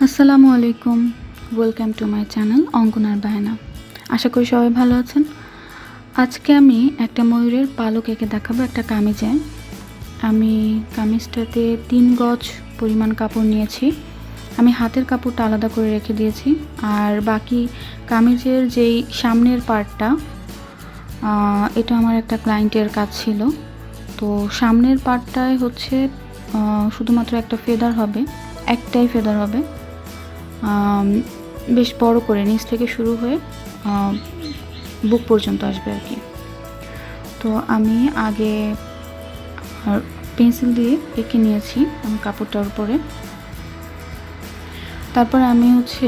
আসসালামু আলাইকুম, welcome to my channel অঙ্কনার বায়না। আশা করি সবাই ভালো আছেন। আজকে আমি একটা ময়ূরের পালক এঁকে দেখাবো একটা কামিজে। আমি কামিজটাতে 3 গজ পরিমাণ কাপড় নিয়েছি। আমি হাতের কাপড়টা আলাদা করে রেখে দিয়েছি, আর বাকি কামিজের যেই সামনের পার্টটা, এটা আমার একটা ক্লায়েন্টের কাজ ছিল। তো সামনের পার্টটায় হচ্ছে শুধুমাত্র একটা ফেদার হবে, একটাই ফেদার হবে, বেশ বড় করে নিচ থেকে শুরু হয়ে বুক পর্যন্ত আসবে আর কি। তো আমি আগে পেন্সিল দিয়ে এঁকে নিয়েছি আমি কাপড়টার উপরে। তারপরে আমি হচ্ছে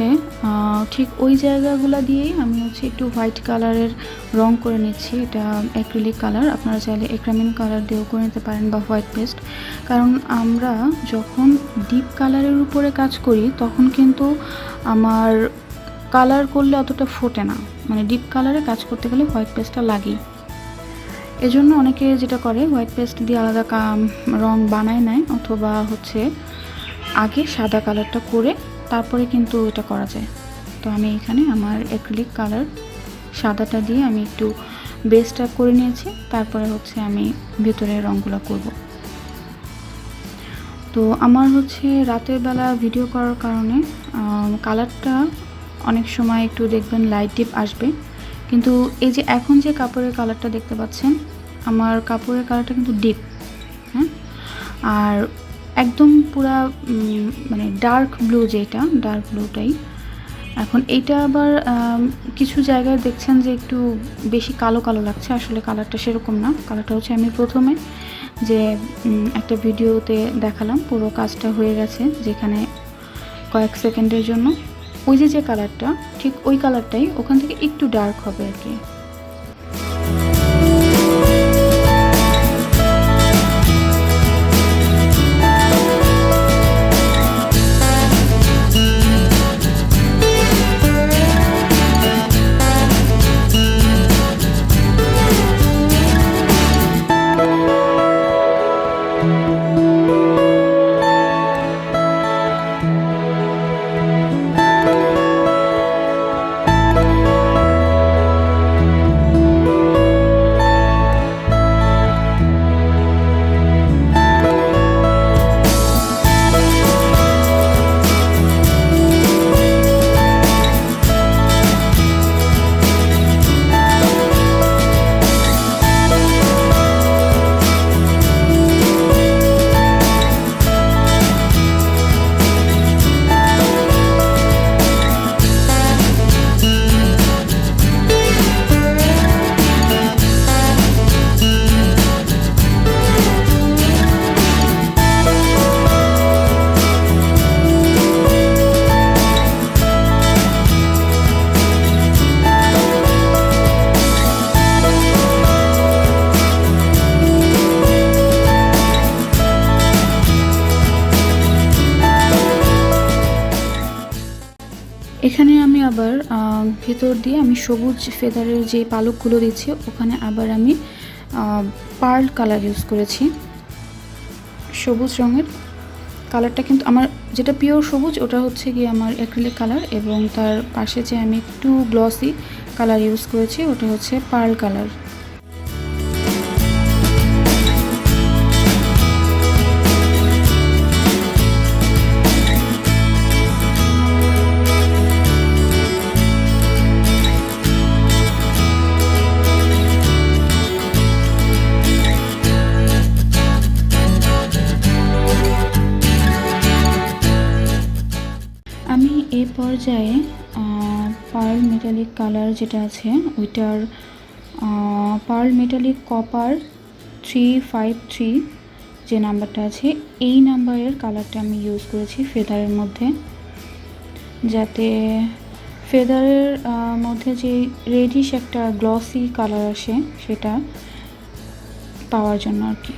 ঠিক ওই জায়গাগুলো দিয়েই আমি হচ্ছে একটু হোয়াইট কালারের রং করে নিচ্ছি। এটা অ্যাক্রিলিক কালার, আপনারা চাইলে এক্রামিন কালার দিয়েও করে নিতে পারেন বা হোয়াইট পেস্ট। কারণ আমরা যখন ডিপ কালারের উপরে কাজ করি তখন কিন্তু আমার কালার করলে অতটা ফোটে না, মানে ডিপ কালারে কাজ করতে গেলে হোয়াইট পেস্টটা লাগেই। এজন্য অনেকে যেটা করে হোয়াইট পেস্ট দিয়ে আলাদা রং বানায় নেয়, অথবা হচ্ছে আগে সাদা কালারটা করে তারপরে কিন্তু এটা করা যায়। তো আমি এখানে আমার অ্যাক্রিলিক কালার সাদাটা দিয়ে আমি একটু বেসটা করে নিয়েছি, তারপরে হচ্ছে আমি ভেতরের রঙগুলো করব। তো আমার হচ্ছে রাতের বেলা ভিডিও করার কারণে কালারটা অনেক সময় একটু দেখবেন লাইট ডিপ আসবে, কিন্তু এই যে এখন যে কাপড়ের কালারটা দেখতে পাচ্ছেন, আমার কাপড়ের কালারটা কিন্তু ডিপ, হ্যাঁ। আর একদম পুরা মানে ডার্ক ব্লু, যেটা ডার্ক ব্লুটাই। এখন এইটা আবার কিছু জায়গায় দেখছেন যে একটু বেশি কালো কালো লাগছে, আসলে কালারটা সেরকম না। কালারটা হচ্ছে আমি প্রথমে যে একটা ভিডিওতে দেখালাম, পুরো কাজটা হয়ে গেছে, যেখানে কয়েক সেকেন্ডের জন্য ওই যে কালারটা, ঠিক ওই কালারটাই ওখান থেকে একটু ডার্ক হবে আর কি। এখানে আমি আবার ভেতর দিয়ে আমি সবুজ ফেদারের যে পালকগুলো দিচ্ছি, ওখানে আবার আমি পার্ল কালার ইউজ করেছি। সবুজ রঙের কালারটা কিন্তু আমার যেটা পিওর সবুজ, ওটা হচ্ছে গিয়ে আমার অ্যাক্রিলিক কালার, এবং তার পাশে যে আমি একটু গ্লসি কালার ইউজ করেছি, ওটা হচ্ছে পার্ল কালার। আমি এই পর্যায়ে পার্ল মেটালিক কালার যেটা আছে, ওইটার পার্ল মেটালিক কপার 353 যে নাম্বারটা আছে, এই নাম্বারের কালারটা আমি ইউজ করেছি ফেদারের মধ্যে, যাতে ফেদারের মধ্যে যে রেডিশ একটা গ্লসি কালার আসে সেটা পাওয়ার জন্য আর কি।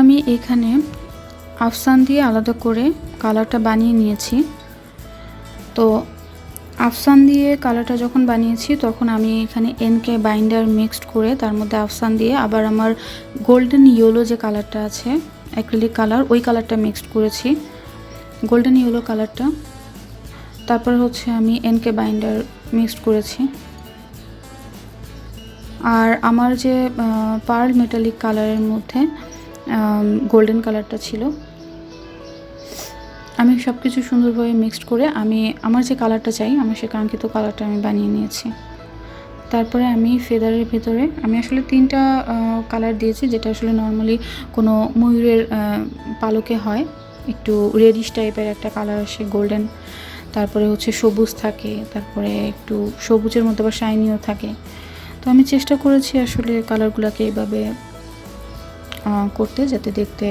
আমি এখানে আফসান দিয়ে আলাদা করে কালারটা বানিয়ে নিয়েছি। তো আফসান দিয়ে কালারটা যখন বানিয়েছি তখন আমি এখানে এনকে বাইন্ডার মিক্সড করে তার মধ্যে আফসান দিয়ে আবার আমার গোল্ডেন ইয়েলো যে কালারটা আছে অ্যাক্রিলিক কালার, ওই কালারটা মিক্সড করেছি, গোল্ডেন ইয়েলো কালারটা। তারপর হচ্ছে আমি এনকে বাইন্ডার মিক্সড করেছি। আর আমার যে পার্ল মেটালিক কালারের মধ্যে গোল্ডেন কালারটা ছিল, আমি সব কিছু সুন্দরভাবে মিক্সড করে আমি আমার যে কালারটা চাই, আমার সে কাঙ্ক্ষিত কালারটা আমি বানিয়ে নিয়েছি। তারপরে আমি ফেদারের ভেতরে আমি আসলে 3টা কালার দিয়েছি, যেটা আসলে নর্মালি কোনো ময়ূরের পালকে হয়, একটু রেডিশ টাইপের একটা কালার আসে, গোল্ডেন, তারপরে হচ্ছে সবুজ থাকে, তারপরে একটু সবুজের মধ্যে আবার শাইনিও থাকে। তো আমি চেষ্টা করেছি আসলে কালারগুলোকে এইভাবে করতে, যাতে দেখতে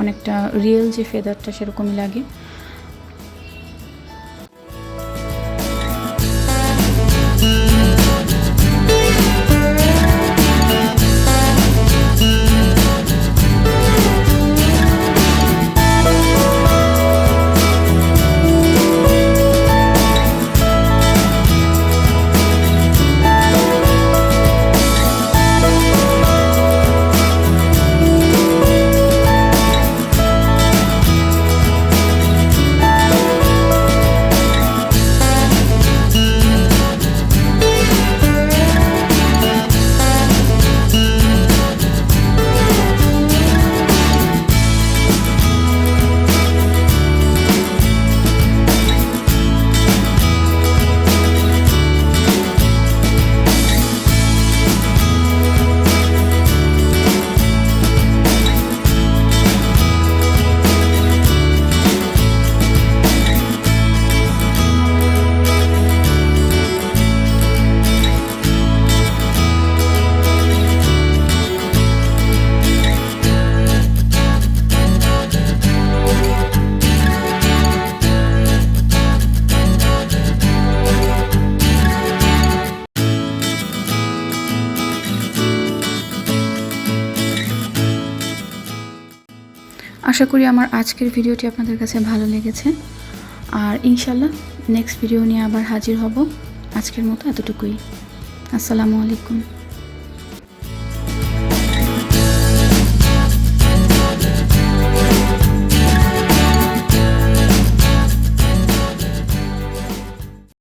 অনেকটা রিয়েল যে ফেদারটা সেরকমই লাগে। আশা করি আমার আজকের ভিডিওটি আপনাদের কাছে ভালো লেগেছে, আর ইনশাল্লাহ নেক্সট ভিডিও নিয়ে আবার হাজির হব। আজকের মতো এতটুকুই। আসসালামু আলাইকুম।